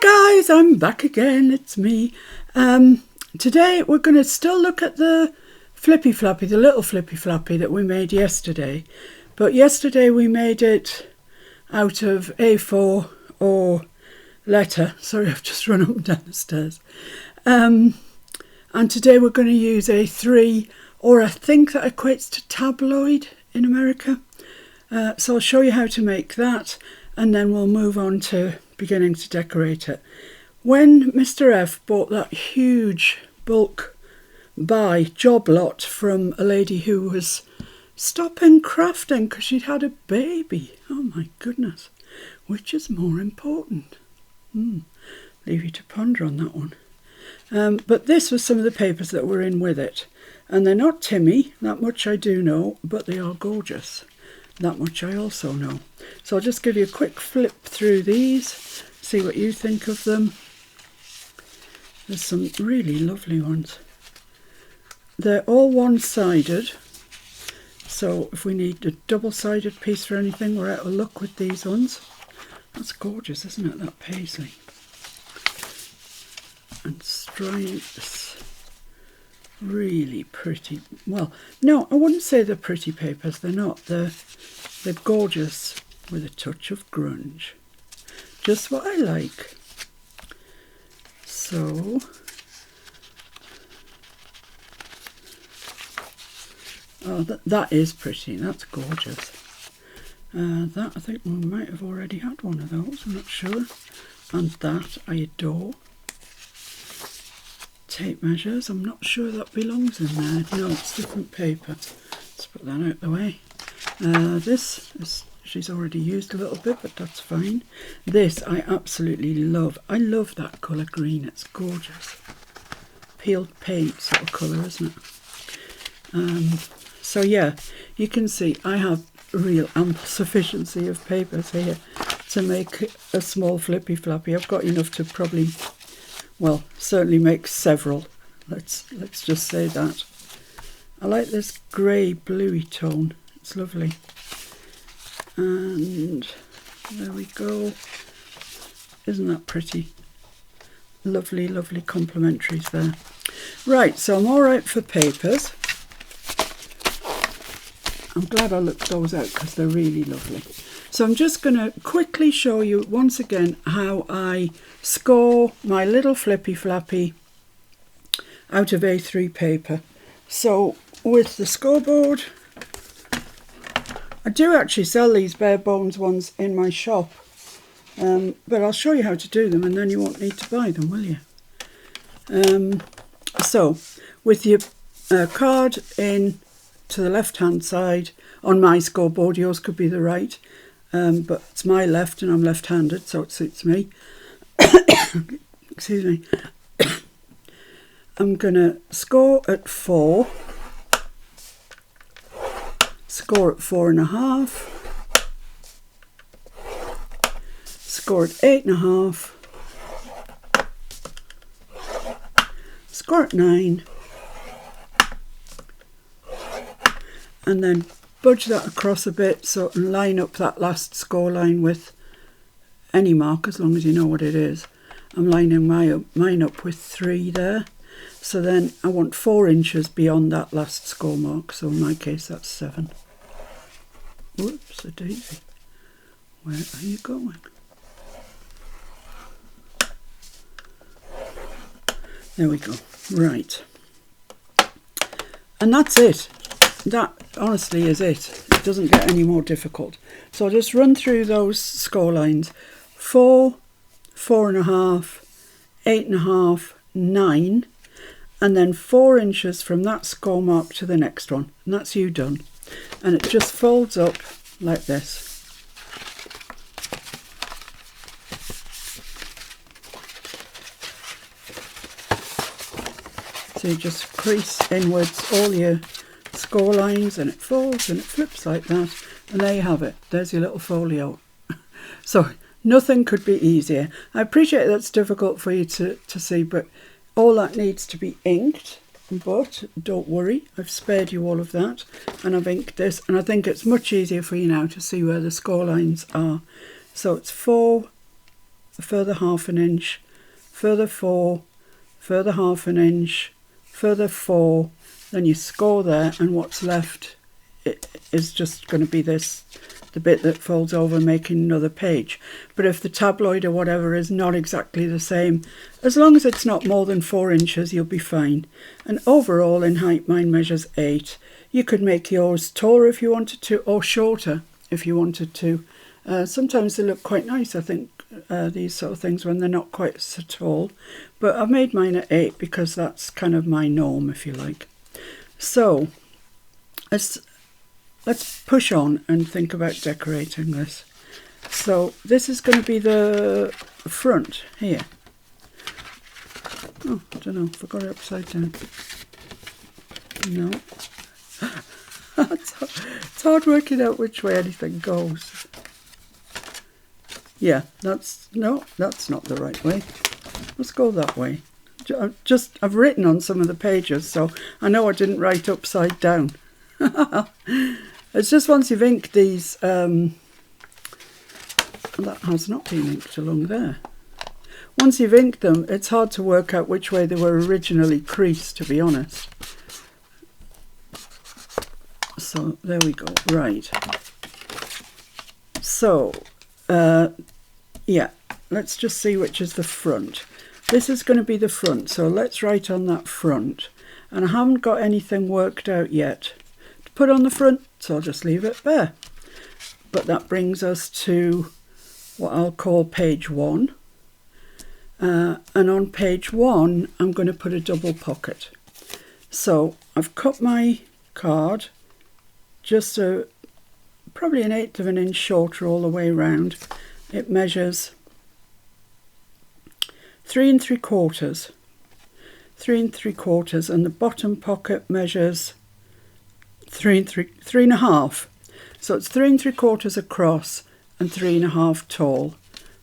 Hi guys, I'm back again, it's me. Today we're going to still look at the Flippy Flappy, the little Flippy Flappy that we made yesterday. But yesterday we made it out of A4 or letter. Sorry, I've just run up and down the stairs. And today we're going to use A3, or I think that equates to tabloid in America. So I'll show you how to make that, and then we'll move on to beginning to decorate it. When Mr. F bought that huge bulk buy job lot from a lady who was stopping crafting because she'd had a baby, oh my goodness, which is more important? Leave you to ponder on that one. But this was some of the papers that were in with it, and they're not Timmy, that much I do know, but they are gorgeous. That much I also know. So I'll just give you a quick flip through these, see what you think of them. There's some really lovely ones. They're all one-sided, so if we need a double-sided piece for anything, we're out of luck with these ones. That's gorgeous, isn't it, that paisley? And stripes. Really pretty. Well, no, I wouldn't say they're pretty papers. They're not. They're gorgeous with a touch of grunge. Just what I like. So, oh, that is pretty. That's gorgeous. That, I think we might have already had one of those. I'm not sure. And that I adore. Tape measures, I'm not sure that belongs in there. No, it's different paper. Let's put that out the way. This is, she's already used a little bit, but that's fine. This I absolutely love. I love that colour green, it's gorgeous. Peeled paint sort of colour, isn't it? So yeah, you can see I have real ample sufficiency of papers here to make a small Flippy Flappy. I've got enough to probably, well, certainly make several. Let's just say that. I like this grey bluey tone. It's lovely. And there we go. Isn't that pretty? Lovely, lovely complementaries there. Right, so I'm all right for papers. I'm glad I looked those out because they're really lovely. So I'm just going to quickly show you once again how I score my little Flippy Flappy out of A3 paper. So with the scoreboard, I do actually sell these bare bones ones in my shop, but I'll show you how to do them and then you won't need to buy them, will you? So with your card in to the left hand side on my scoreboard, yours could be the right. But it's my left and I'm left-handed, so it suits me. Excuse me. I'm going to score at 4, score at 4.5, score at 8.5, score at 9, and then budge that across a bit so it can line up that last score line with any mark, as long as you know what it is. I'm lining mine up with 3 there. So then I want 4 inches beyond that last score mark. So in my case, that's 7. Whoops, a daisy. Where are you going? There we go. Right. And that's it. That honestly is it. It doesn't get any more difficult. So I'll just run through those score lines. 4, 4.5, 8.5, 9, and then 4 inches from that score mark to the next one. And that's you done. And it just folds up like this. So you just crease inwards all your score lines and it folds and it flips like that, and there you have it. There's your little folio. So nothing could be easier. I appreciate that's difficult for you to see, but all that needs to be inked, but don't worry, I've spared you all of that, and I've inked this, and I think it's much easier for you now to see where the score lines are. So it's 4, a further half an inch, further 4, further half an inch, further 4, then you score there, and what's left is just going to be this, the bit that folds over, making another page. But if the tabloid or whatever is not exactly the same, as long as it's not more than 4 inches, you'll be fine. And overall in height, mine measures 8. You could make yours taller if you wanted to, or shorter if you wanted to. Sometimes they look quite nice, I think, these sort of things, when they're not quite so tall. But I've made mine at 8 because that's kind of my norm, if you like. So let's push on and think about decorating this. So this is going to be the front here. Oh, I don't know if I got it upside down. No. It's hard working out which way anything goes. Yeah, that's not the right way. Let's go that way. I've written on some of the pages, so I know I didn't write upside down. It's just once you've inked these, that has not been inked along there. Once you've inked them, it's hard to work out which way they were originally creased, to be honest. So there we go. Right. So, yeah, let's just see which is the front. This is going to be the front, so let's write on that front. And I haven't got anything worked out yet to put on the front, so I'll just leave it there. But that brings us to what I'll call page 1. And on page 1, I'm going to put a double pocket. So I've cut my card just probably an 1/8 of an inch shorter all the way around. It measures 3 3/4, 3 3/4, and the bottom pocket measures 3 1/2. So it's 3 3/4 across and 3 1/2 tall,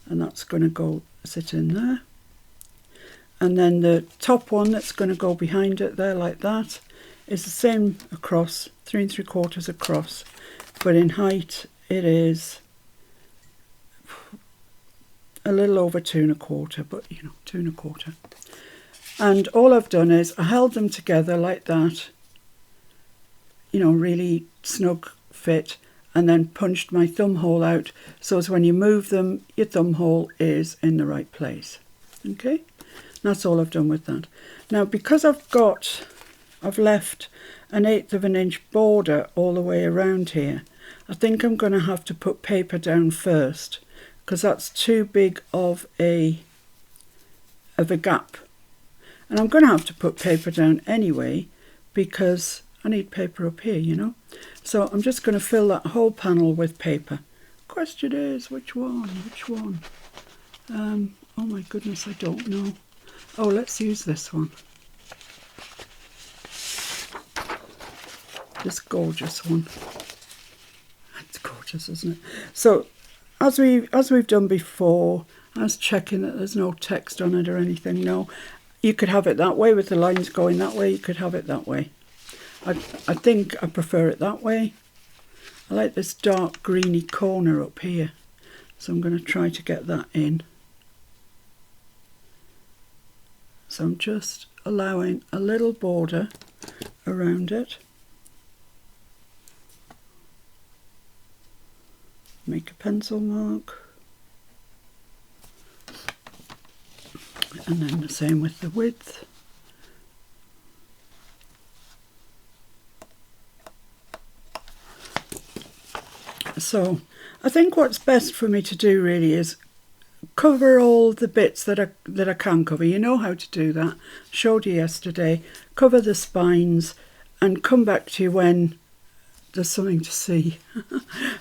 and that's going to go sit in there. And then the top one that's going to go behind it there like that is the same across, 3 3/4 across, but in height it is a little over 2 1/4, but 2 1/4. And all I've done is I held them together like that, really snug fit, and then punched my thumb hole out so as when you move them, your thumb hole is in the right place. Okay, that's all I've done with that. Now, because I've left an 1/8 of an inch border all the way around here, I think I'm going to have to put paper down first, because that's too big of a gap. And I'm going to have to put paper down anyway, because I need paper up here, So I'm just going to fill that whole panel with paper. Question is, which one? Oh my goodness, I don't know. Oh, let's use this one. This gorgeous one. It's gorgeous, isn't it? So, as we've done before, I was checking that there's no text on it or anything. No, you could have it that way with the lines going that way. You could have it that way. I think I prefer it that way. I like this dark greeny corner up here, so I'm going to try to get that in. So I'm just allowing a little border around it. Make a pencil mark. And then the same with the width. So I think what's best for me to do really is cover all the bits that I can cover. You know how to do that. Showed you yesterday. Cover the spines and come back to you when there's something to see.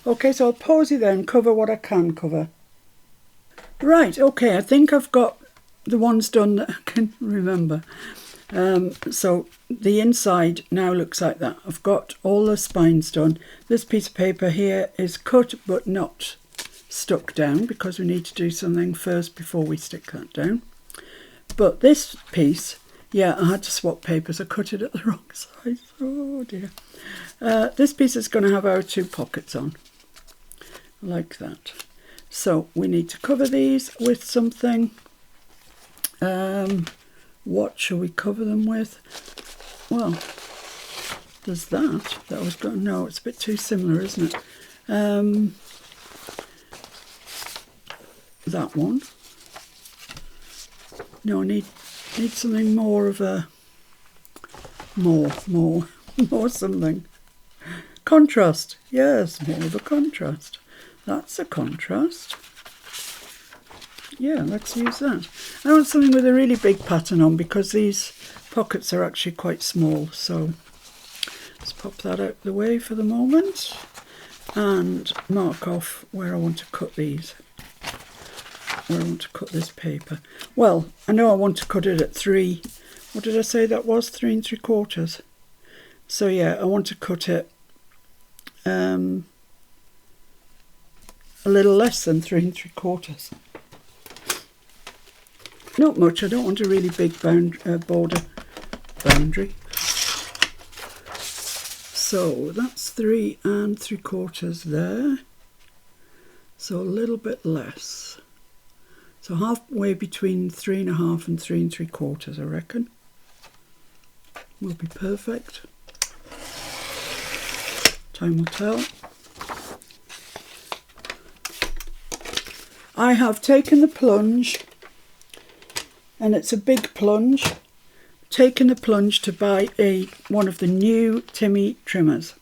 Okay, so I'll pause you then, cover what I can cover. Right, okay, I think I've got the ones done that I can remember. So the inside now looks like that. I've got all the spines done. This piece of paper here is cut but not stuck down, because we need to do something first before we stick that down. But this piece, yeah, I had to swap papers. I cut it at the wrong size. Oh dear. This piece is going to have our 2 pockets on, like that. So we need to cover these with something. What shall we cover them with? Well, there's that I was going. No, it's a bit too similar, isn't it? That one. No, I need something more of a more something. Contrast. Yes, more of a contrast. That's a contrast. Yeah, let's use that. I want something with a really big pattern on because these pockets are actually quite small. So let's pop that out of the way for the moment and mark off where I want to cut these. Where I want to cut this paper. Well, I know I want to cut it at 3. What did I say that was? 3 3/4. So yeah, I want to cut it a little less than 3 3/4. Not much. I don't want a really big border boundary. So that's 3 3/4 there. So a little bit less. So halfway between 3 1/2 and 3 3/4, I reckon. Will be perfect. Time will tell. I have taken the plunge, and it's a big plunge. Taken the plunge to buy one of the new Timmy trimmers.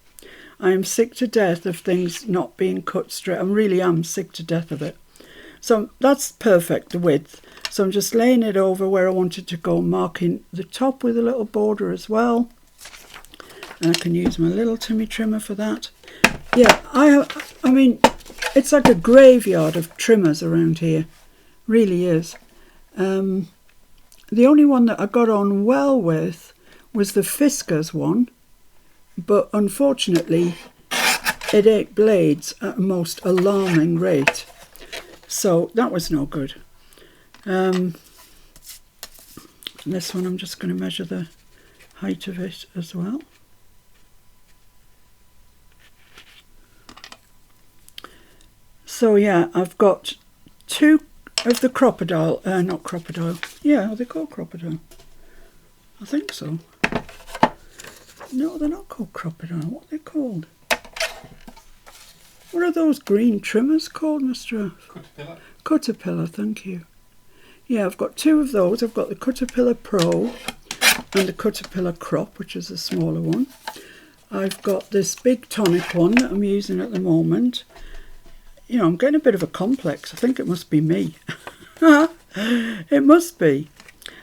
I am sick to death of things not being cut straight. I really am sick to death of it. So that's perfect, the width. So I'm just laying it over where I wanted to go, marking the top with a little border as well. And I can use my little Timmy trimmer for that. Yeah, I mean, it's like a graveyard of trimmers around here. Really is. The only one that I got on well with was the Fiskars one. But unfortunately, it ate blades at a most alarming rate. So that was no good. This one I'm just going to measure the height of it as well. So yeah, I've got 2 of the crocodile, not crocodile. Yeah, are they called crocodile? I think so. No, they're not called crocodile. What are they called? What are those green trimmers called, Mr. Caterpillar. Caterpillar, thank you. Yeah, I've got 2 of those. I've got the Caterpillar Pro and the Caterpillar Crop, which is a smaller one. I've got this big tonic one that I'm using at the moment. You know, I'm getting a bit of a complex. I think it must be me. It must be.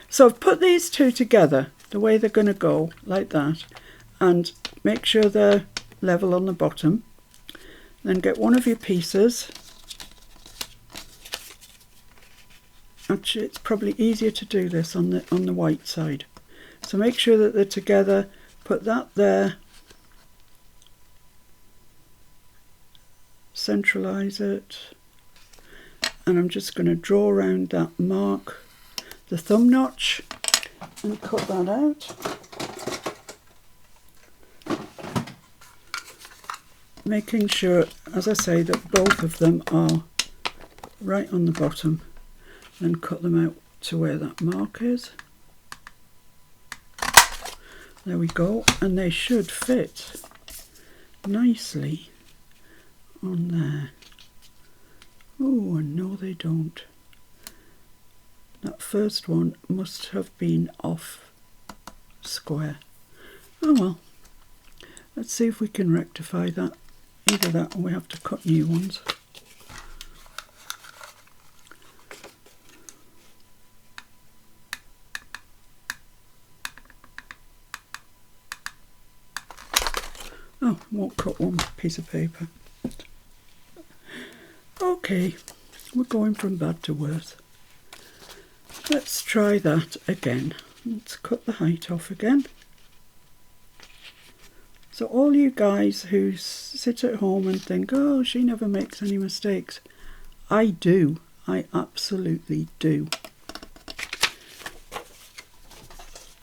So I've put these 2 together, the way they're going to go, like that, and make sure they're level on the bottom. Then get one of your pieces. Actually, it's probably easier to do this on the white side. So make sure that they're together. Put that there. Centralize it. And I'm just going to draw around that mark, the thumb notch, and cut that out. Making sure, as I say, that both of them are right on the bottom. Then cut them out to where that mark is. There we go, and they should fit nicely on there. Oh, no they don't. That first one must have been off square. Oh well, let's see if we can rectify that. Either that or we have to cut new ones. Oh, won't cut one piece of paper. Okay, we're going from bad to worse. Let's try that again. Let's cut the height off again. So all you guys who sit at home and think, oh, she never makes any mistakes. I do. I absolutely do.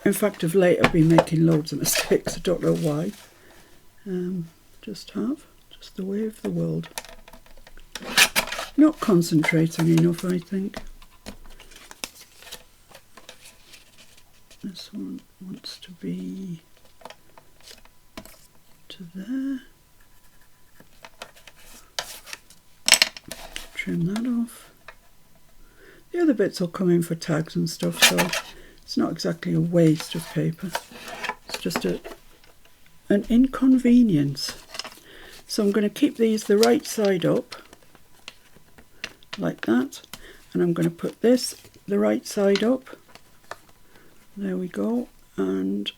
In fact, of late I've been making loads of mistakes. I don't know why. Just the way of the world. not concentrating enough, I think. This one wants to be to there. Trim that off. The other bits will come in for tags and stuff, so it's not exactly a waste of paper. It's just an inconvenience. So I'm going to keep these the right side up, like that. And I'm going to put this the right side up. There we go. And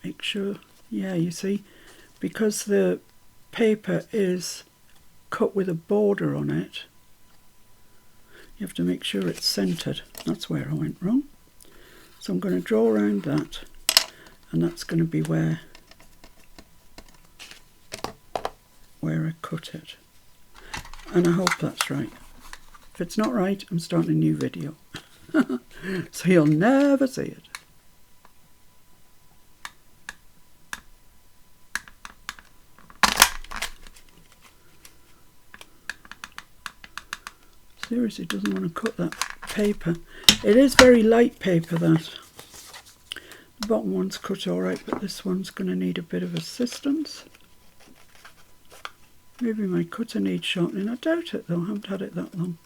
make sure, yeah, you see, because the paper is cut with a border on it, you have to make sure it's centered. That's where I went wrong. So I'm going to draw around that, and that's going to be where I cut it. And I hope that's right. If it's not right, I'm starting a new video. So you'll never see it. Seriously doesn't want to cut that paper. It is very light paper, that. The bottom one's cut alright, but this one's going to need a bit of assistance. Maybe my cutter needs sharpening. I doubt it though, I haven't had it that long.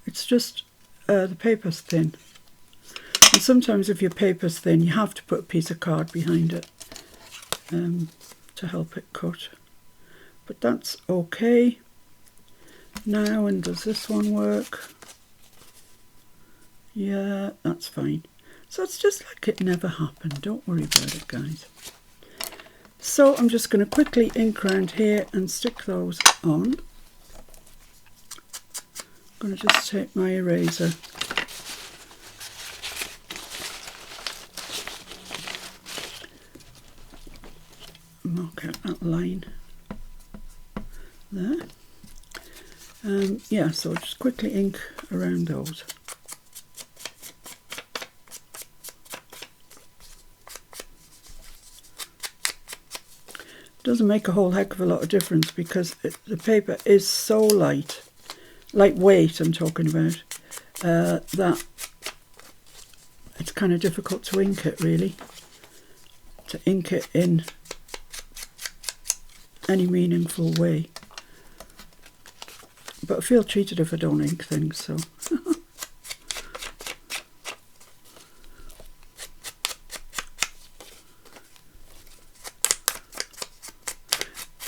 It's just the paper's thin. And sometimes if your paper's thin, you have to put a piece of card behind it to help it cut. But that's okay. Now, and does this one work? Yeah, that's fine. So it's just like it never happened. Don't worry about it, guys. So I'm just going to quickly ink around here and stick those on. I'm going to just take my eraser. Mark out that line there. Yeah, so just quickly ink around those. Doesn't make a whole heck of a lot of difference because the paper is so lightweight I'm talking about, that it's kind of difficult to ink it, really, to ink it in any meaningful way. But I feel cheated if I don't ink things, so.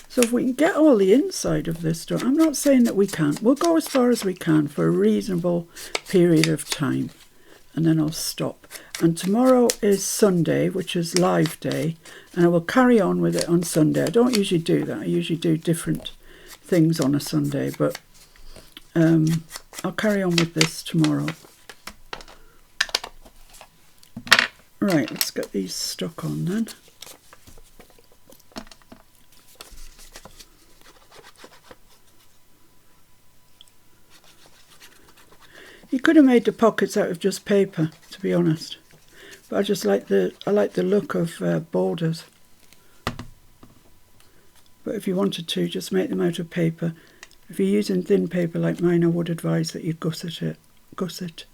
So if we can get all the inside of this done, I'm not saying that we can't. We'll go as far as we can for a reasonable period of time, and then I'll stop. And tomorrow is Sunday, which is live day, and I will carry on with it on Sunday. I don't usually do that. I usually do different things on a Sunday, but I'll carry on with this tomorrow. Right, let's get these stuck on then. You could have made the pockets out of just paper, to be honest, but I just like the look of borders. But if you wanted to, just make them out of paper. If you're using thin paper like mine, I would advise that you gusset it. Gusset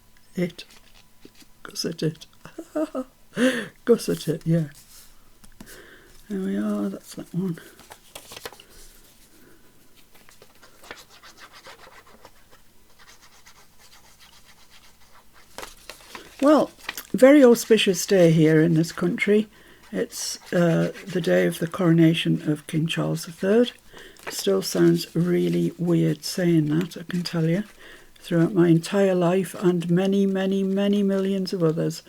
it, yeah. There we are, that's that one. Well, very auspicious day here in this country. It's the day of the coronation of King Charles III. It still sounds really weird saying that, I can tell you. Throughout my entire life and many, many, many millions of others,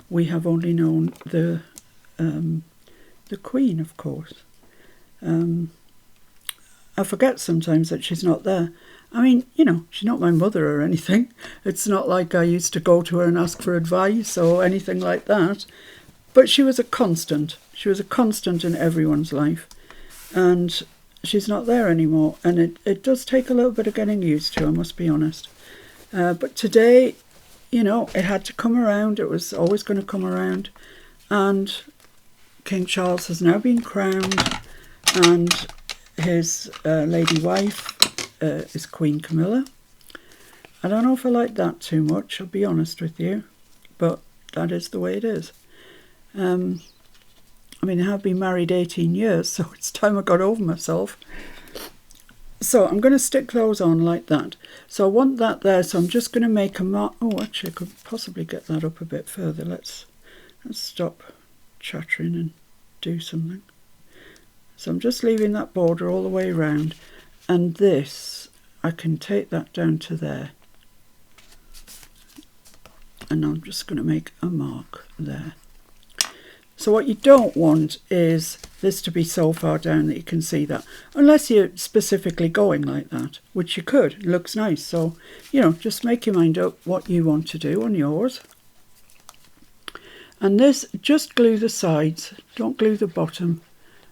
we have only known the Queen, of course. I forget sometimes that she's not there. I mean, you know, she's not my mother or anything. It's not like I used to go to her and ask for advice or anything like that. But she was a constant. She was a constant in everyone's life. And she's not there anymore. And it does take a little bit of getting used to, I must be honest. But today, you know, it had to come around. It was always going to come around. And King Charles has now been crowned. And his lady wife, is Queen Camilla. I don't know if I like that too much, I'll be honest with you, but that is the way it is. I mean, I have been married 18 years, so it's time I got over myself. So I'm going to stick those on like that. So I want that there, so I'm just going to make a mark. Oh, actually, I could possibly get that up a bit further. Let's stop chattering and do something. So I'm just leaving that border all the way around, and this, I can take that down to there. And I'm just going to make a mark there. So what you don't want is this to be so far down that you can see that, unless you're specifically going like that, which you could. It looks nice. So, you know, just make your mind up what you want to do on yours. And this, just glue the sides, don't glue the bottom,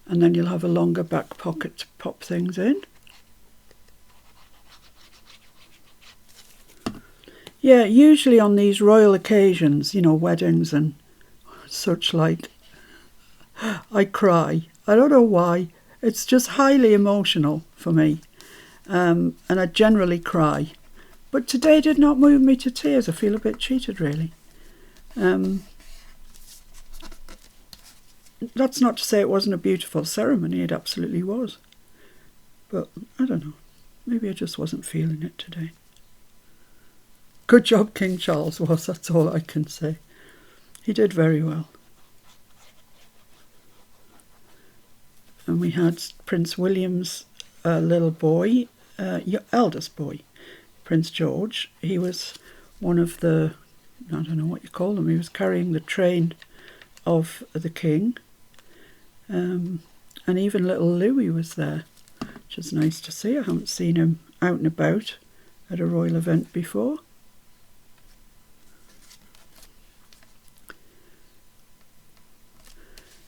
and then you'll have a longer back pocket to pop things in. Yeah, usually on these royal occasions, you know, weddings and such like, I cry. I don't know why. It's just highly emotional for me. And I generally cry. But today did not move me to tears. I feel a bit cheated, really. That's not to say it wasn't a beautiful ceremony. It absolutely was. But I don't know. Maybe I just wasn't feeling it today. Good job King Charles was, that's all I can say. He did very well. And we had Prince William's little boy, your eldest boy, Prince George. He was one of the, I don't know what you call them, he was carrying the train of the king. And even little Louis was there, which is nice to see. I haven't seen him out and about at a royal event before.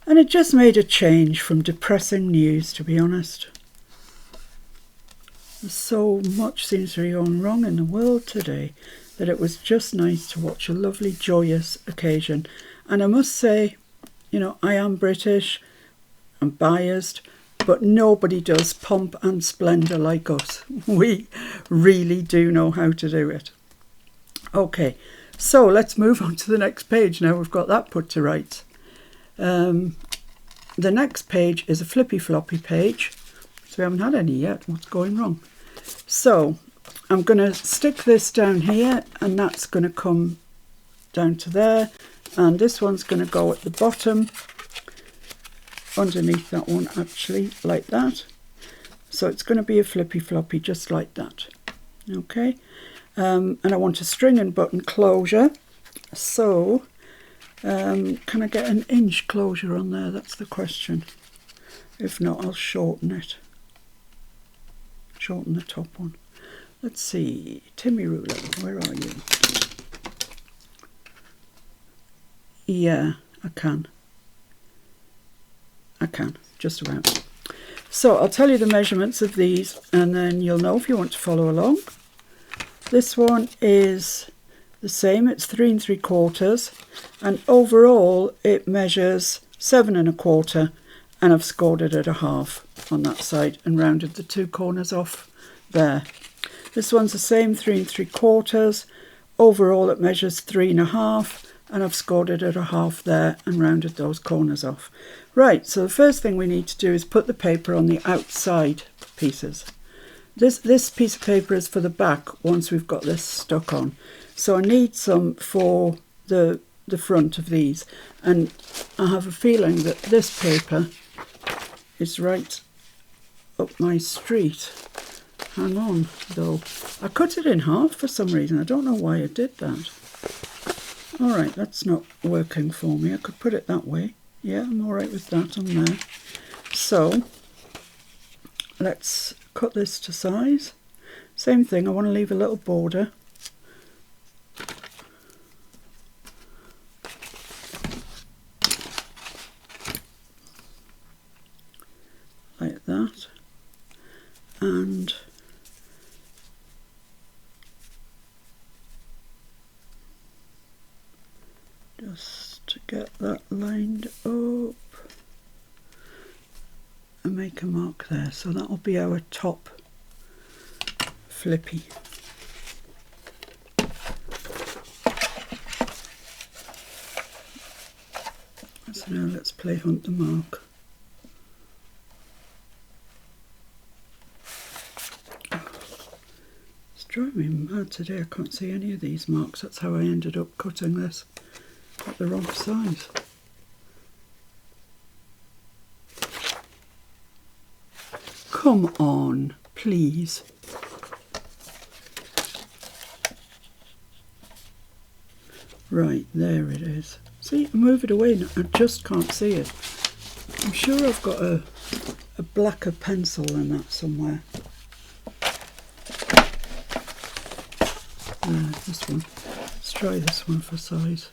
And it just made a change from depressing news, to be honest. So much seems to be going wrong in the world today that it was just nice to watch a lovely, joyous occasion. And I must say, you know, I am British, I'm biased, but nobody does pomp and splendour like us. We really do know how to do it. Okay, so let's move on to the next page now we've got that put to rights. The next page is a Flippy Floppy page. So we haven't had any yet. What's going wrong? So I'm going to stick this down here, and that's going to come down to there. And this one's going to go at the bottom, underneath that one actually, like that. So it's going to be a Flippy Floppy just like that. Okay. And I want a string and button closure. So can I get an inch closure on there? That's the question. If not, I'll shorten it. Shorten the top one. Let's see. Timmy Ruler, where are you? Yeah, I can, just about. So I'll tell you the measurements of these, and then you'll know if you want to follow along. This one is the same, it's 3 3/4, and overall it measures 7 1/4, and I've scored it at a half on that side and rounded the 2 corners off there. This one's the same, 3 3/4, overall it measures 3 1/2, and I've scored it at a half there and rounded those corners off. Right, so the first thing we need to do is put the paper on the outside pieces. This piece of paper is for the back once we've got this stuck on. So I need some for the front of these, and I have a feeling that this paper is right up my street. Hang on though, I cut it in half for some reason. I don't know why I did that. Alright, that's not working for me. I could put it that way. Yeah, I'm alright with that on there. So let's cut this to size. Same thing, I want to leave a little border. Like that. And just to get that lined up and make a mark there. So that'll be our top Flippy. So now let's play Hunt the Mark. It's driving me mad today. I can't see any of these marks. That's how I ended up cutting this at the wrong size. Come on, please. Right, there it is. See, I move it away and I just can't see it. I'm sure I've got a blacker pencil than that somewhere. This one. Let's try this one for size.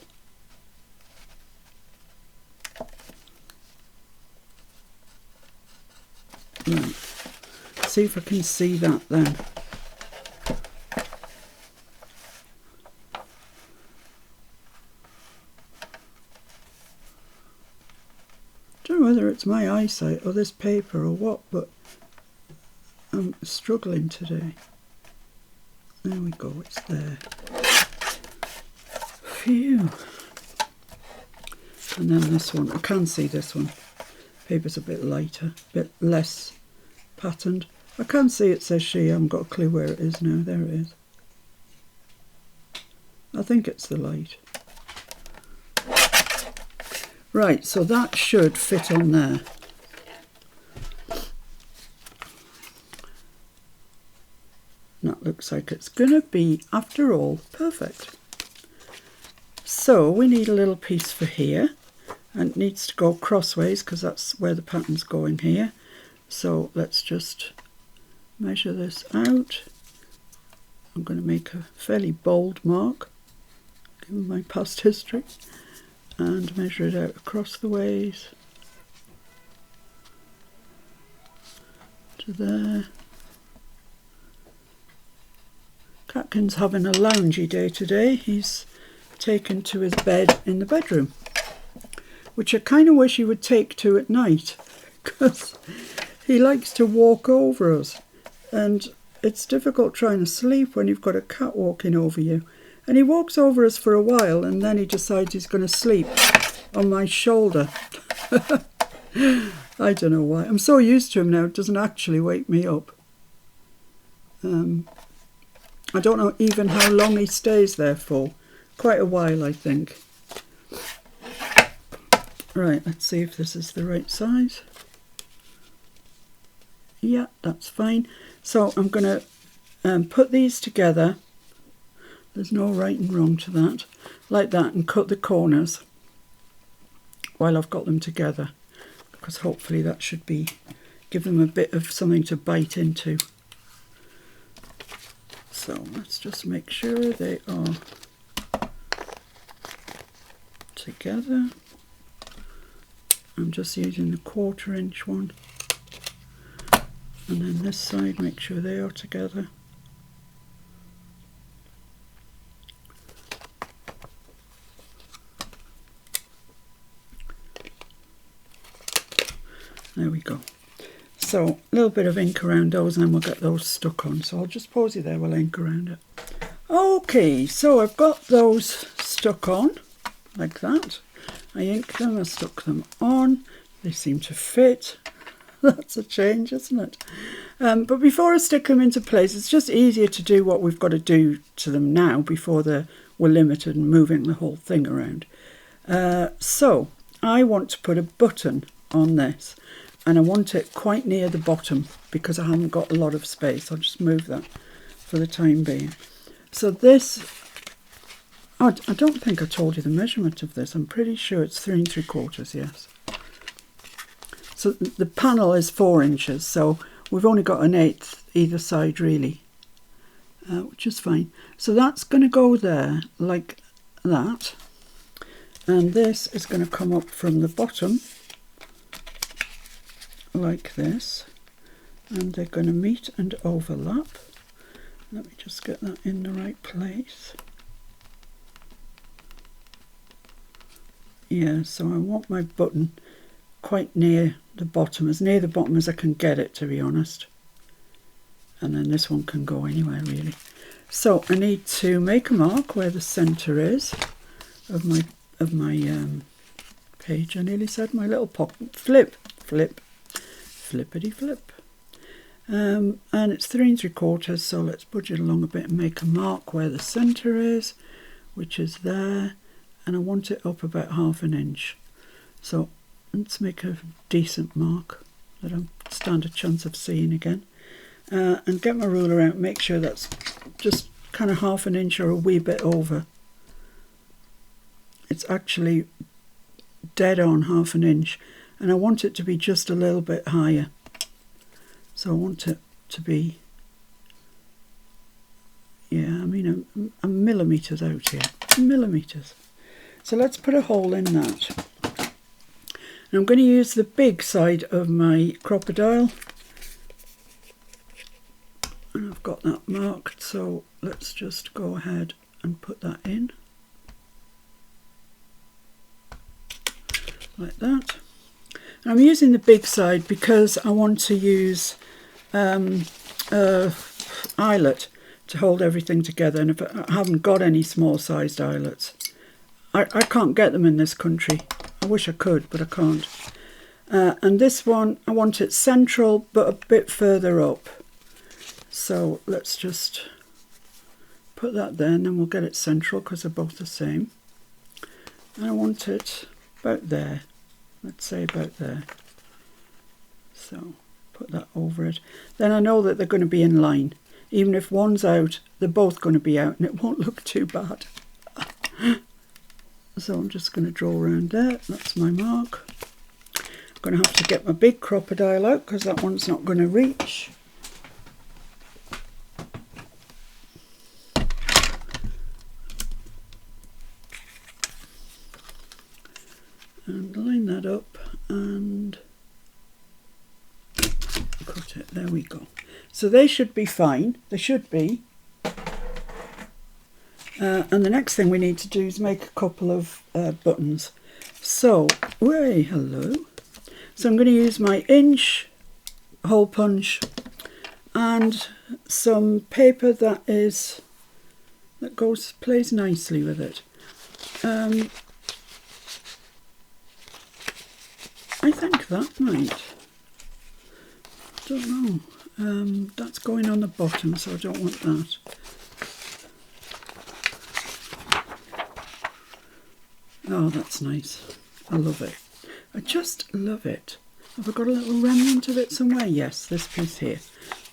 Right. See if I can see that then. Don't know whether it's my eyesight or this paper or what, but I'm struggling today. There we go, it's there. Phew. And then this one, I can see this one. Paper's a bit lighter, a bit less patterned. I can see it says she, I haven't got a clue where it is now. There it is. I think it's the light. Right, so that should fit on there. That looks like it's gonna be, after all, perfect. So we need a little piece for here, and it needs to go crossways because that's where the pattern's going here. So let's just measure this out. I'm going to make a fairly bold mark, given my past history, and measure it out across the ways to there. Catkin's having a loungy day today. He's taken to his bed in the bedroom, which I kind of wish he would take to at night, because he likes to walk over us, and it's difficult trying to sleep when you've got a cat walking over you. And he walks over us for a while and then he decides he's going to sleep on my shoulder. I don't know why. I'm so used to him now, it doesn't actually wake me up. I don't know even how long he stays there for. Quite a while, I think. Right, let's see if this is the right size. Yeah, that's fine. So I'm going to put these together. There's no right and wrong to that. Like that, and cut the corners while I've got them together, because hopefully that should give them a bit of something to bite into. So let's just make sure they are together. I'm just using the 1/4 inch one, and then this side, make sure they are together. There we go. So a little bit of ink around those and then we'll get those stuck on. So I'll just pause you there while I ink around it. Okay, so I've got those stuck on like that. I inked them, I stuck them on. They seem to fit. That's a change, isn't it? But before I stick them into place, it's just easier to do what we've got to do to them now before we're limited and moving the whole thing around. So I want to put a button on this, and I want it quite near the bottom because I haven't got a lot of space. I'll just move that for the time being. So this, I don't think I told you the measurement of this. I'm pretty sure it's 3 3/4, yes. So the panel is 4 inches, so we've only got 1/8 either side really, which is fine. So that's going to go there like that, and this is going to come up from the bottom like this, and they're going to meet and overlap. Let me just get that in the right place. Yeah, so I want my button quite near the bottom, as near the bottom as I can get it, to be honest. and then this one can go anywhere really. So I need to make a mark where the centre is of my page. I nearly said my little flippity flip. And it's 3 3/4, so let's budge it along a bit and make a mark where the centre is, which is there, and I want it up about 1/2 inch. So let's make a decent mark that I stand a chance of seeing again. And get my ruler out, make sure that's just kind of 1/2 inch or a wee bit over. It's actually dead on 1/2 inch, and I want it to be just a little bit higher. So I want it to be, yeah, I mean a millimetres out here, millimetres. So let's put a hole in that. And I'm going to use the big side of my crocodile. And I've got that marked, so let's just go ahead and put that in. Like that. And I'm using the big side because I want to use eyelet to hold everything together, and if I haven't got any small sized eyelets, I can't get them in this country. I wish I could, but I can't. And this one, I want it central but a bit further up. So let's just put that there, and then we'll get it central because they're both the same. And I want it about there. Let's say about there. So put that over it. Then I know that they're going to be in line. Even if one's out, they're both going to be out, and it won't look too bad. So I'm just going to draw around there. That's my mark. I'm going to have to get my big crocodile out because that one's not going to reach. And line that up and cut it. There we go. So they should be fine. They should be. And the next thing we need to do is make a couple of buttons. So, hello. So I'm going to use my inch hole punch and some paper that plays nicely with it. I think that might. Don't know. That's going on the bottom, so I don't want that. Oh, that's nice. I love it. I just love it. Have I got a little remnant of it somewhere? Yes, this piece here.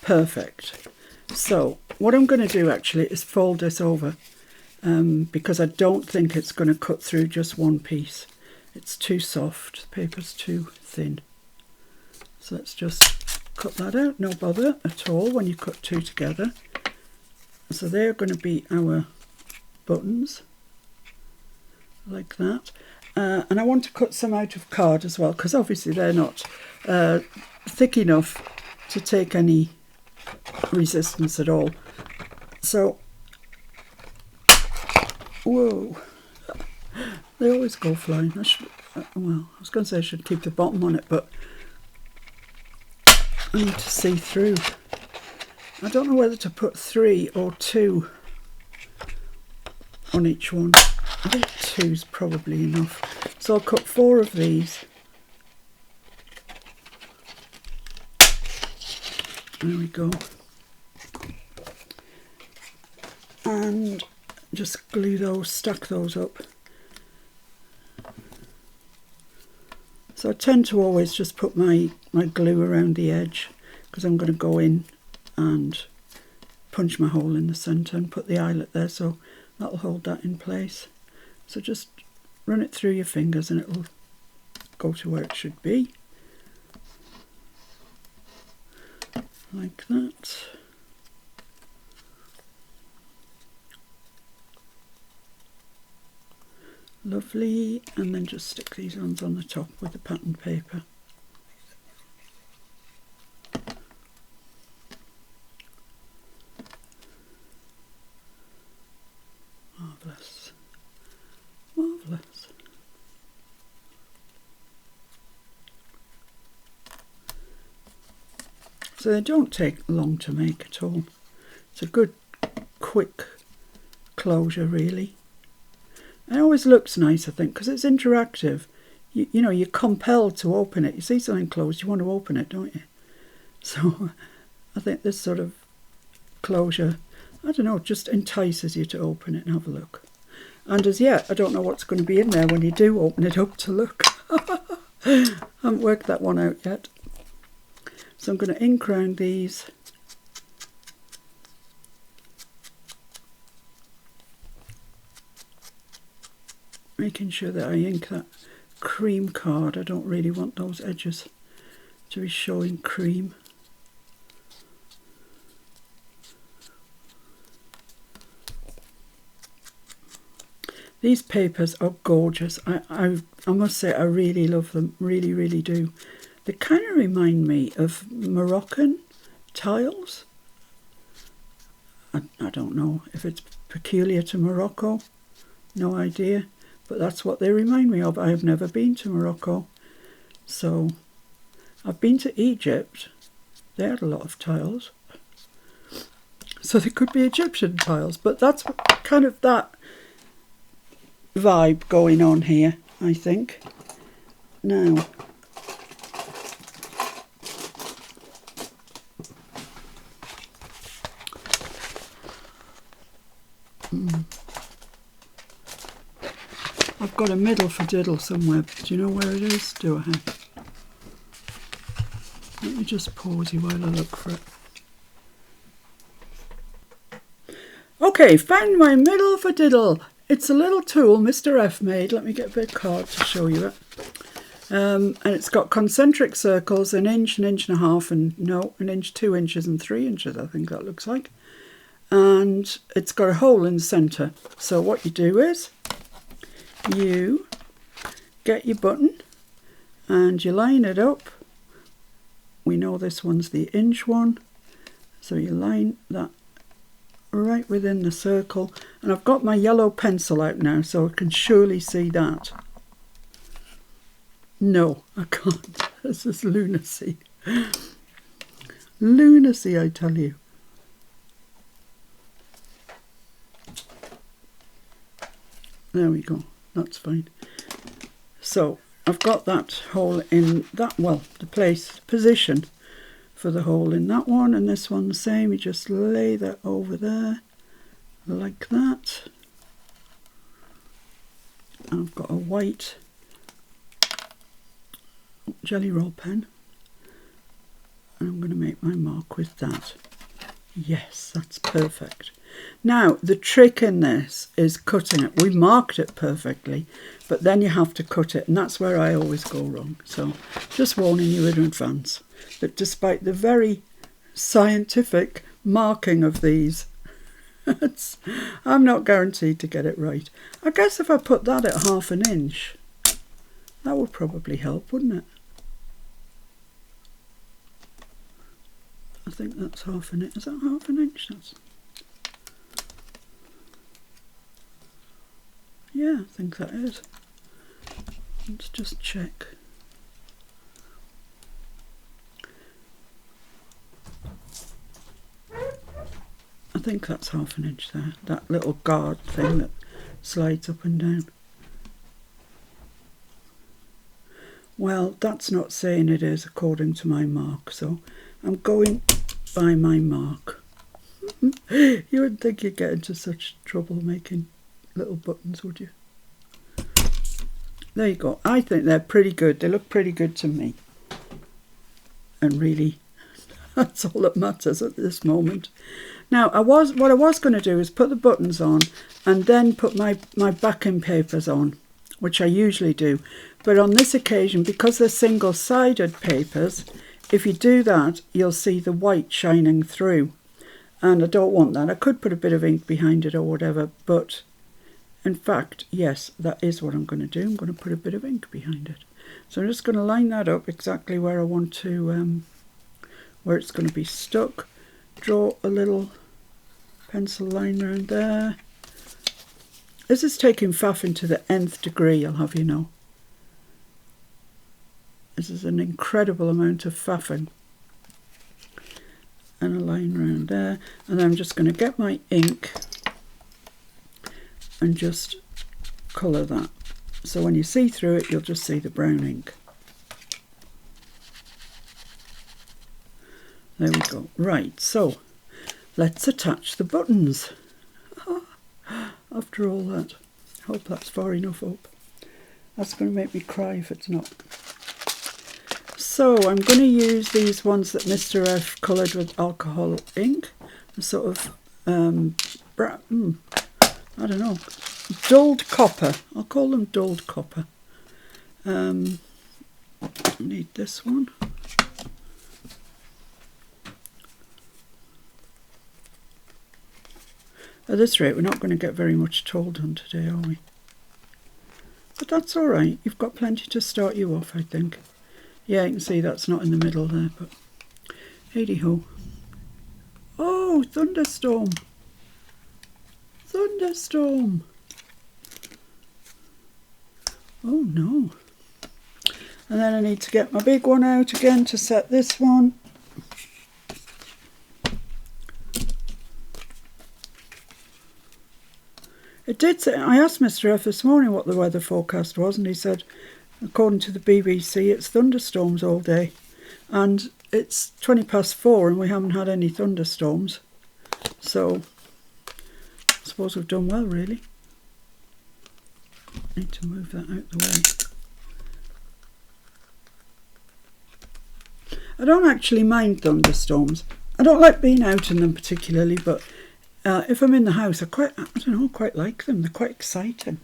Perfect. So what I'm going to do actually is fold this over because I don't think it's going to cut through just one piece. It's too soft. The paper's too thin. So let's just cut that out. No bother at all when you cut two together. So they're going to be our buttons. Like that. And I want to cut some out of card as well, because obviously they're not thick enough to take any resistance at all. So, whoa, they always go flying. Well, I was going to say I should keep the bottom on it, but I need to see through. I don't know whether to put 3 or 2 on each one. I think 2's probably enough. So I'll cut 4 of these. There we go. And just glue those, stack those up. So I tend to always just put my glue around the edge because I'm going to go in and punch my hole in the centre and put the eyelet there, so that'll hold that in place. So just run it through your fingers and it'll go to where it should be. Like that. Lovely. And then just stick these ones on the top with the pattern paper. Marvellous. Marvellous. So they don't take long to make at all. It's a good, quick closure, really. It always looks nice, I think, because it's interactive. You know, you're compelled to open it. You see something closed, you want to open it, don't you? So I think this sort of closure, I don't know, just entices you to open it and have a look. And as yet, I don't know what's going to be in there when you do open it up to look. I haven't worked that one out yet. So I'm going to ink round these. Making sure that I ink that cream card. I don't really want those edges to be showing cream. These papers are gorgeous. I must say I really love them, really, really do. They kind of remind me of Moroccan tiles. I don't know if it's peculiar to Morocco, no idea, but that's what they remind me of. I have never been to Morocco, so I've been to Egypt. They had a lot of tiles, so they could be Egyptian tiles, but that's kind of that vibe going on here, I think. Now, I've got a middle for diddle somewhere. Do you know where it is? Do I? Let me just pause you while I look for it. Okay, found my middle for diddle. It's a little tool Mr. F made. Let me get a big card to show you it. And it's got concentric circles, an inch and a half, and no, an inch, 2 inches and 3 inches, I think that looks like. And it's got a hole in the centre. So what you do is you get your button and you line it up. We know this one's the inch one. So you line that right within the circle, and I've got my yellow pencil out now so I can surely see that. No, I can't. This is lunacy. Lunacy, I tell you. There we go, that's fine. So I've got that hole in that, well, the position for the hole in that one, and this one the same. You just lay that over there like that. I've got a white jelly roll pen and I'm going to make my mark with that. Yes, that's perfect. Now the trick in this is cutting it. We marked it perfectly, but then you have to cut it, and that's where I always go wrong. So just warning you in advance that despite the very scientific marking of these, I'm not guaranteed to get it right. I guess if I put that at 1/2 inch, that would probably help, wouldn't it? I think that's 1/2 inch. Is that 1/2 inch? Yeah, I think that is. Let's just check. I think that's 1/2 inch there. That little guard thing that slides up and down. Well, that's not saying it is according to my mark, so I'm going by my mark. You wouldn't think you'd get into such trouble making little buttons, would you? There you go. I think they're pretty good. They look pretty good to me. And really, that's all that matters at this moment. Now, what I was going to do is put the buttons on and then put my backing papers on, which I usually do. But on this occasion, because they're single-sided papers, if you do that, you'll see the white shining through. And I don't want that. I could put a bit of ink behind it or whatever, but in fact, yes, that is what I'm going to do. I'm going to put a bit of ink behind it. So I'm just going to line that up exactly where I want to, where it's going to be stuck. Draw a little pencil line around there. This is taking faffing to the nth degree, I'll have you know. This is an incredible amount of faffing. there. And then I'm just going to get my ink and just colour that. So when you see through it, you'll just see the brown ink. There we go. Right, so let's attach the buttons. After all that. Hope that's far enough up. That's going to make me cry if it's not. So I'm going to use these ones that Mr. F coloured with alcohol ink. A sort of, I don't know, dulled copper. I'll call them dulled copper. I need this one. At this rate, we're not going to get very much at all done today, are we? But that's all right. You've got plenty to start you off, I think. Yeah, you can see that's not in the middle there, but hey-ho. Oh, thunderstorm. Thunderstorm. Oh, no. And then I need to get my big one out again to set this one. It did say, I asked Mr. F this morning what the weather forecast was, and he said, according to the BBC, it's thunderstorms all day. And it's 4:20 and we haven't had any thunderstorms. So, I suppose we've done well, really. Need to move that out the way. I don't actually mind thunderstorms. I don't like being out in them particularly, but if I'm in the house, I quite like them. They're quite exciting.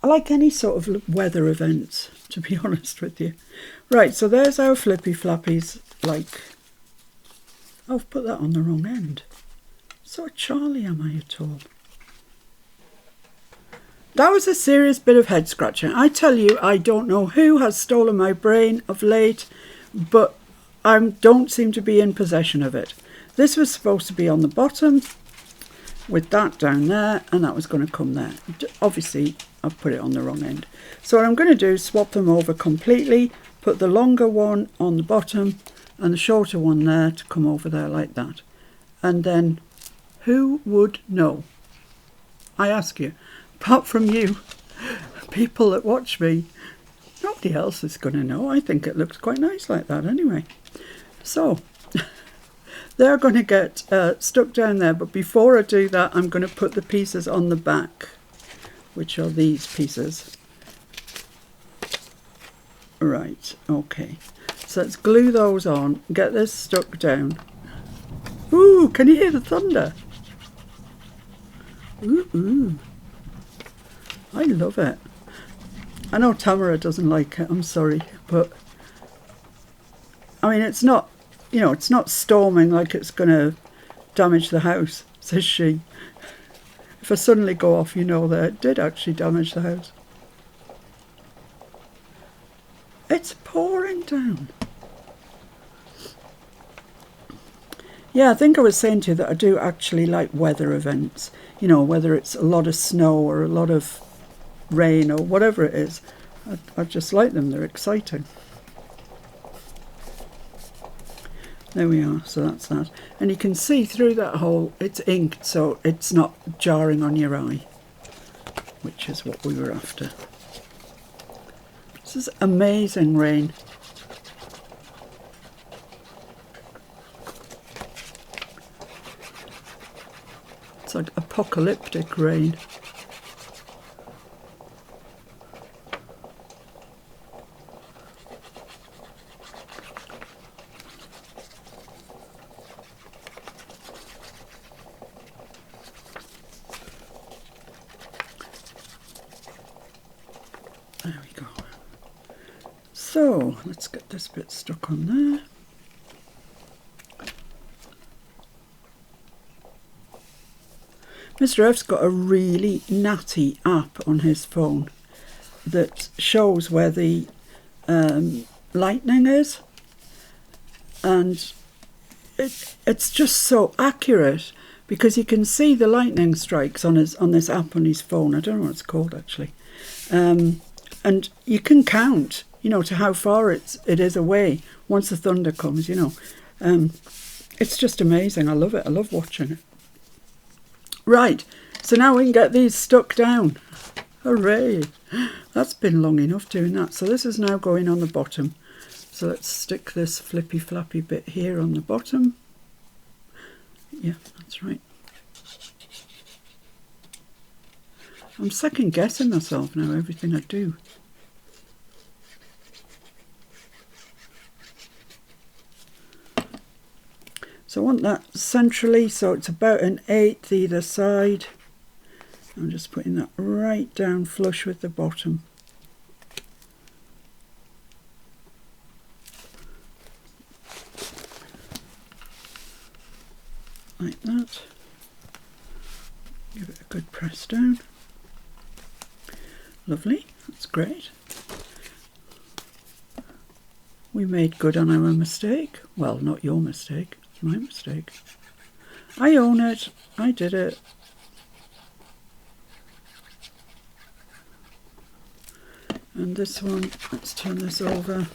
I like any sort of weather events, to be honest with you. Right, so there's our Flippy Flappies. Like, I've put that on the wrong end. So Charlie am I at all? That was a serious bit of head scratching. I tell you, I don't know who has stolen my brain of late, but I don't seem to be in possession of it. This was supposed to be on the bottom with that down there, and that was going to come there. Obviously, I've put it on the wrong end. So what I'm going to do is swap them over completely, put the longer one on the bottom and the shorter one there to come over there like that. And then, who would know? I ask you, apart from you, people that watch me, nobody else is going to know. I think it looks quite nice like that anyway. So, they're going to get stuck down there, but before I do that, I'm going to put the pieces on the back, which are these pieces. Right, okay. So let's glue those on, get this stuck down. Ooh, can you hear the thunder? Ooh, ooh. I love it. I know Tamara doesn't like it, I'm sorry, but I mean, it's not, you know, it's not storming like it's going to damage the house, says she. If I suddenly go off, you know that it did actually damage the house. It's pouring down. Yeah, I think I was saying to you that I do actually like weather events. You know, whether it's a lot of snow or a lot of rain or whatever it is. I just like them, they're exciting. There we are, so that's that. And you can see through that hole, it's inked, so it's not jarring on your eye, which is what we were after. This is amazing rain. It's like apocalyptic rain. There we go. So let's get this bit stuck on there. Mr. F's got a really natty app on his phone that shows where the lightning is, and it's just so accurate because you can see the lightning strikes on this app on his phone. I don't know what it's called actually. And you can count, you know, to how far it is away once the thunder comes, you know. It's just amazing. I love it. I love watching it. Right, so now we can get these stuck down. Hooray! That's been long enough doing that. So this is now going on the bottom. So let's stick this flippy flappy bit here on the bottom. Yeah, that's right. I'm second guessing myself now, everything I do. So I want that centrally, so it's about 1/8 either side. I'm just putting that right down flush with the bottom. Like that. Give it a good press down. Lovely, that's great. We made good on our mistake. Well, not your mistake, it's my mistake. I own it, I did it. And this one, let's turn this over.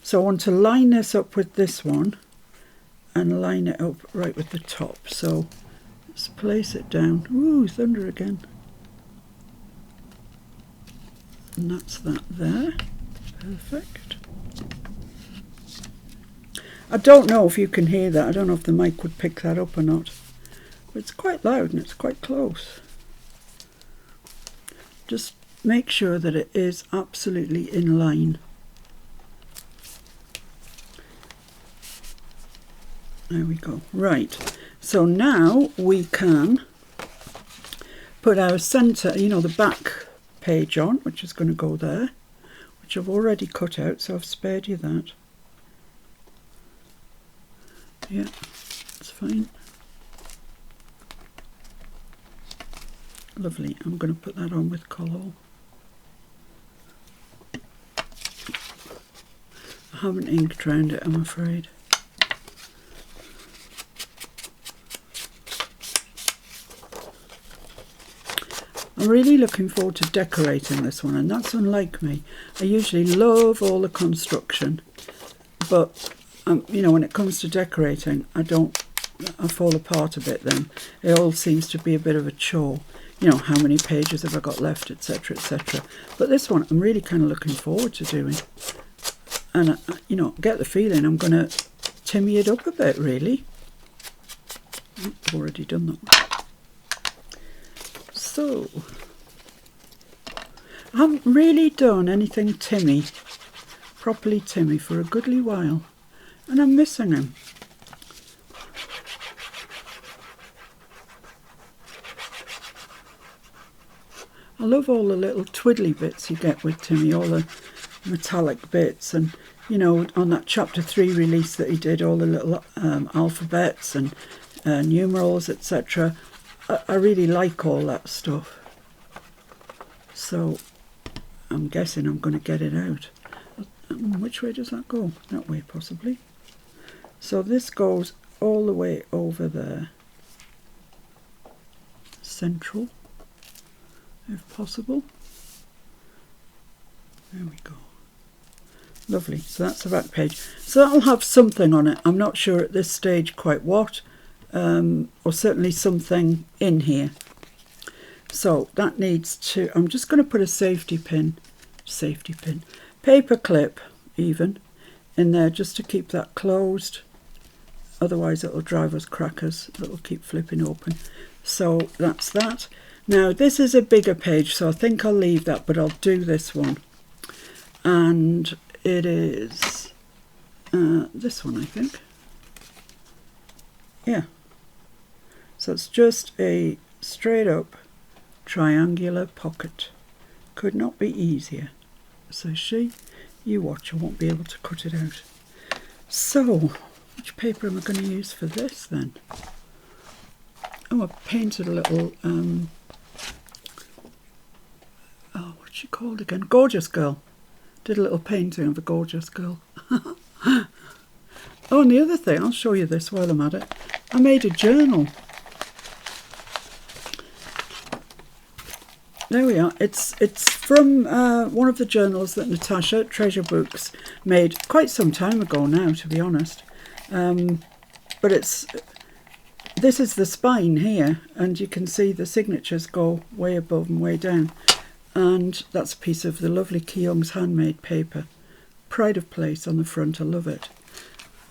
So I want to line this up with this one and line it up right with the top. So let's place it down. Ooh, thunder again. And that's that there. Perfect. I don't know if you can hear that. I don't know if the mic would pick that up or not. But it's quite loud and it's quite close. Just make sure that it is absolutely in line. There we go. Right. So now we can put our centre, you know, the back page on, which is going to go there, which I've already cut out, so I've spared you that. Yeah, that's fine. Lovely. I'm going to put that on with Collall. I haven't inked around it, I'm afraid. I'm really looking forward to decorating this one, and that's unlike me. I usually love all the construction, but you know, when it comes to decorating, I fall apart a bit then. It all seems to be a bit of a chore. You know, how many pages have I got left, etc, etc. But this one I'm really kind of looking forward to doing. And, you know, get the feeling I'm going to timmy it up a bit, really. I've already done that one. So, I haven't really done anything properly Timmy for a goodly while. And I'm missing him. I love all the little twiddly bits you get with Timmy, all the metallic bits, and you know, on that chapter 3 release that he did, all the little alphabets and numerals, etc. I really like all that stuff. So I'm guessing I'm going to get it out. Which way does that go? That way, possibly. So this goes all the way over there. Central, if possible. There we go. Lovely. So that's the back page. So that'll have something on it. I'm not sure at this stage quite what, or certainly something in here. So that needs to, I'm just going to put a safety pin, paper clip even, in there just to keep that closed. Otherwise it'll drive us crackers. It'll keep flipping open. So that's that. Now this is a bigger page, so I think I'll leave that, but I'll do this one. And it is this one, I think. Yeah. So it's just a straight up triangular pocket. Could not be easier. So you watch, I won't be able to cut it out. So, which paper am I going to use for this then? Oh, I painted a little, oh, what's she called again? Gorgeous Girl. Did a little painting of a gorgeous girl. Oh, and the other thing, I'll show you this while I'm at it. I made a journal. There we are. It's from one of the journals that Natasha, Treasure Books, made quite some time ago now, to be honest. but this is the spine here, and you can see the signatures go way above and way down. And that's a piece of the lovely Keong's handmade paper. Pride of place on the front, I love it.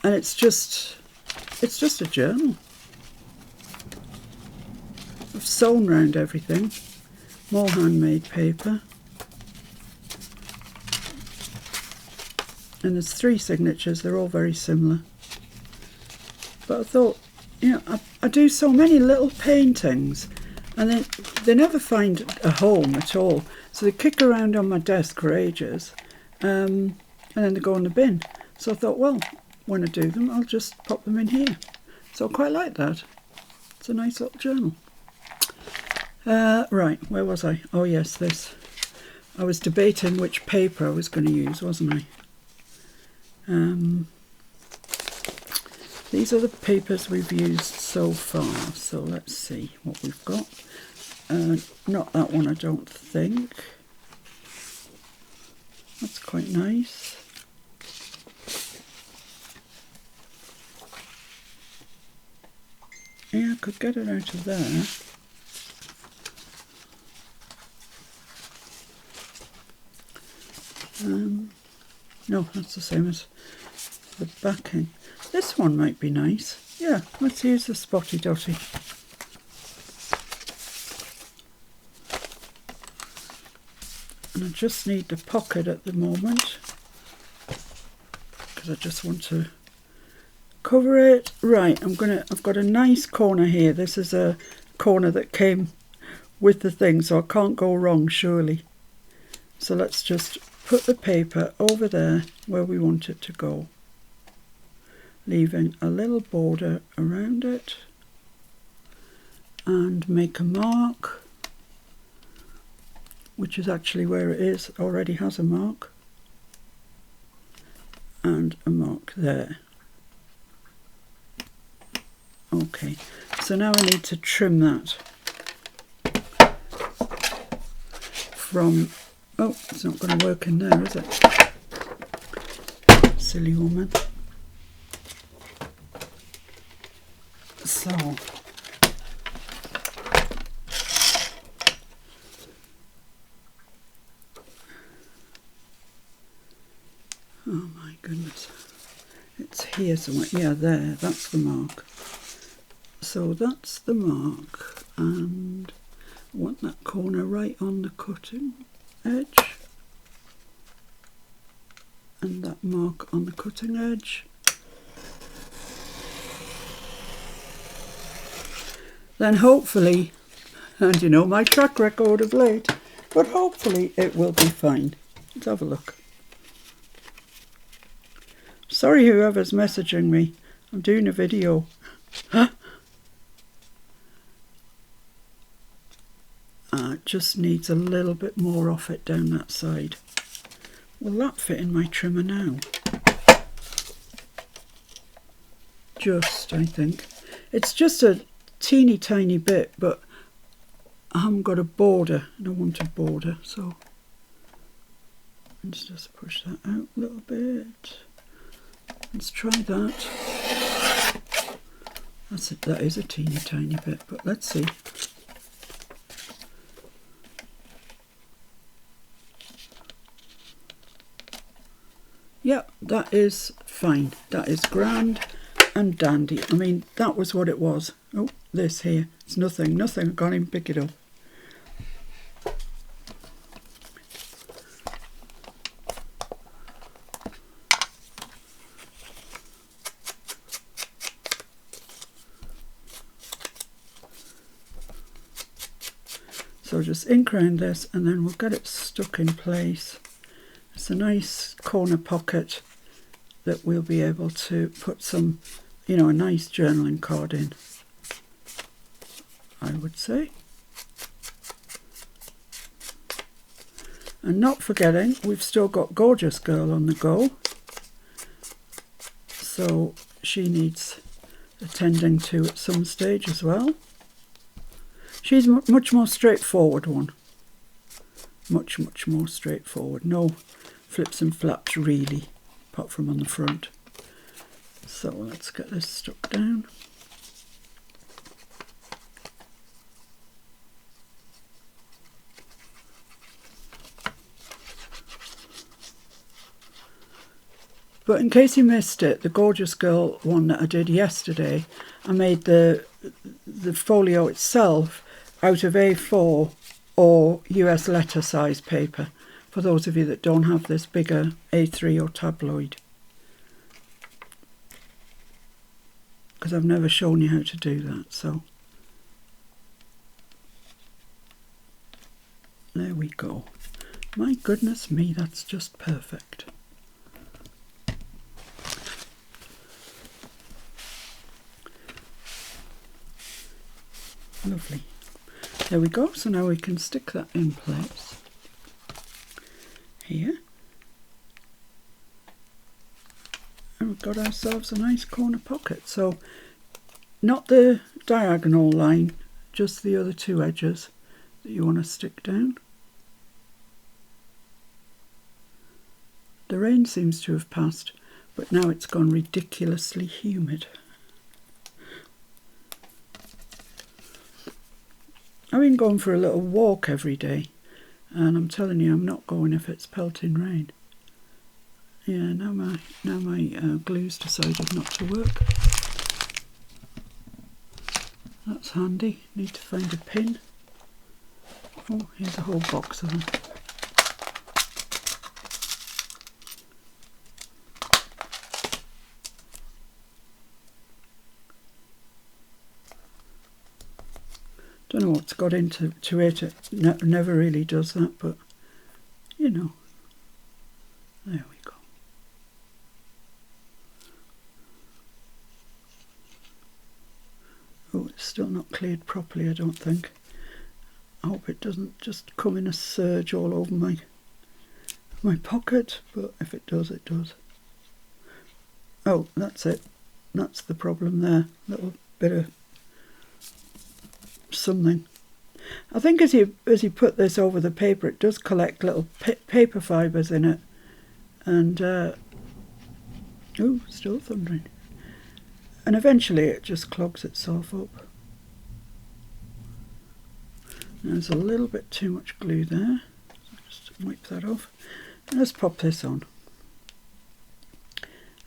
And it's just a journal. I've sewn round everything. More handmade paper. And there's 3 signatures, they're all very similar. But I thought, you know, I do so many little paintings, and then they never find a home at all. So they kick around on my desk for ages, and then they go in the bin. So I thought, well, when I do them, I'll just pop them in here. So I quite like that. It's a nice little journal. Right, where was I? Oh yes, this. I was debating which paper I was going to use, wasn't I? These are the papers we've used so far, so let's see what we've got. Not that one, I don't think. That's quite nice. Yeah, I could get it out of there. No, that's the same as the backing. This one might be nice. Yeah, let's use the spotty dotty. And I just need the pocket at the moment, because I just want to cover it. Right, I've got a nice corner here. This is a corner that came with the thing, so I can't go wrong, surely. So let's just put the paper over there where we want it to go, leaving a little border around it, and make a mark, which is actually where it is, already has a mark, and a mark there. Okay, so now I need to trim that from, oh, it's not going to work in there, is it? Silly woman. So, oh my goodness, it's here somewhere. Yeah, there, that's the mark. So that's the mark, and I want that corner right on the cutting edge, and that mark on the cutting edge. Then hopefully, and you know my track record of late, but hopefully it will be fine. Let's have a look. Sorry whoever's messaging me, I'm doing a video. It just needs a little bit more off it down that side. Will that fit in my trimmer now? Just, I think. It's just a teeny tiny bit, but I haven't got a border. I don't want a border, so let's just push that out a little bit. Let's try that. That's it. That is a teeny tiny bit, but let's see. Yep, that is fine. That is grand and dandy. I mean, that was what it was. Oh, this here. It's nothing. I can't even pick it up. So just ink around this, and then we'll get it stuck in place. It's a nice corner pocket that we'll be able to put some, you know, a nice journaling card in, I would say. And not forgetting, we've still got Gorgeous Girl on the go, so she needs attending to at some stage as well. She's much more straightforward one. Much more straightforward. No flips and flaps really, apart from on the front. So let's get this stuck down. But in case you missed it, the Gorgeous Girl one that I did yesterday, I made the folio itself out of A4 or US letter size paper, for those of you that don't have this bigger A3 or tabloid. Because I've never shown you how to do that, so there we go. My goodness me, that's just perfect. Lovely. There we go. So now we can stick that in place here. And we've got ourselves a nice corner pocket. So not the diagonal line, just the other two edges that you want to stick down. The rain seems to have passed, but now it's gone ridiculously humid. I've been going for a little walk every day, and I'm telling you, I'm not going if it's pelting rain. Yeah, now my glue's decided not to work. That's handy. Need to find a pin. Oh, here's a whole box of them. Don't know what's got into it. It never really does that, but you know. There we go. Oh, it's still not cleared properly, I don't think. I hope it doesn't just come in a surge all over my pocket, but if it does, it does. Oh, that's it. That's the problem there. A little bit of something. I think as you put this over the paper, it does collect little paper fibres in it, and oh, still thundering, and eventually it just clogs itself up. There's a little bit too much glue there, so just wipe that off, and let's pop this on,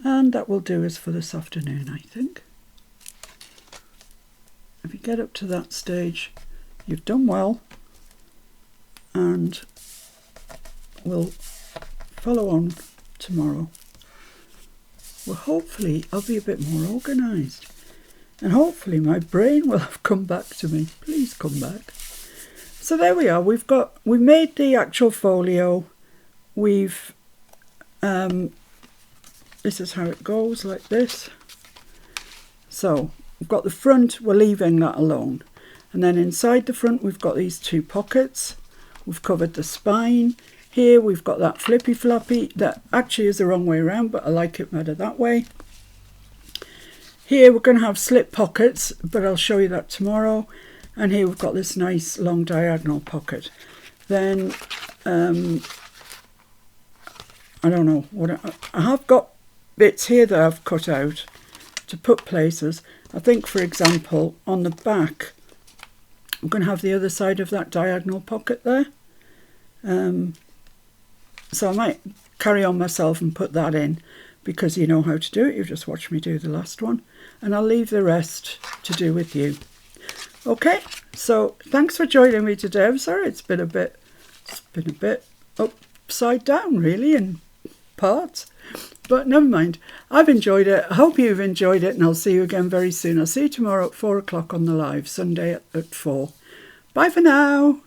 and that will do us for this afternoon, I think. If you get up to that stage, you've done well, and we'll follow on tomorrow. Well, hopefully I'll be a bit more organised, and hopefully my brain will have come back to me. Please come back. So there we are. We made the actual folio. We've this is how it goes, like this. So we've got the front, we're leaving that alone. And then inside the front, we've got these two pockets. We've covered the spine. Here we've got that flippy flappy. That actually is the wrong way around, but I like it better that way. Here we're going to have slip pockets, but I'll show you that tomorrow. And here we've got this nice long diagonal pocket. Then, I don't know, I have got bits here that I've cut out to put places. I think, for example, on the back, I'm going to have the other side of that diagonal pocket there. So I might carry on myself and put that in, because you know how to do it. You've just watched me do the last one. And I'll leave the rest to do with you. Okay, so thanks for joining me today. I'm sorry it's been a bit upside down, really, in parts. But never mind. I've enjoyed it. I hope you've enjoyed it, and I'll see you again very soon. I'll see you tomorrow at 4 o'clock on the live, Sunday at 4. Bye for now.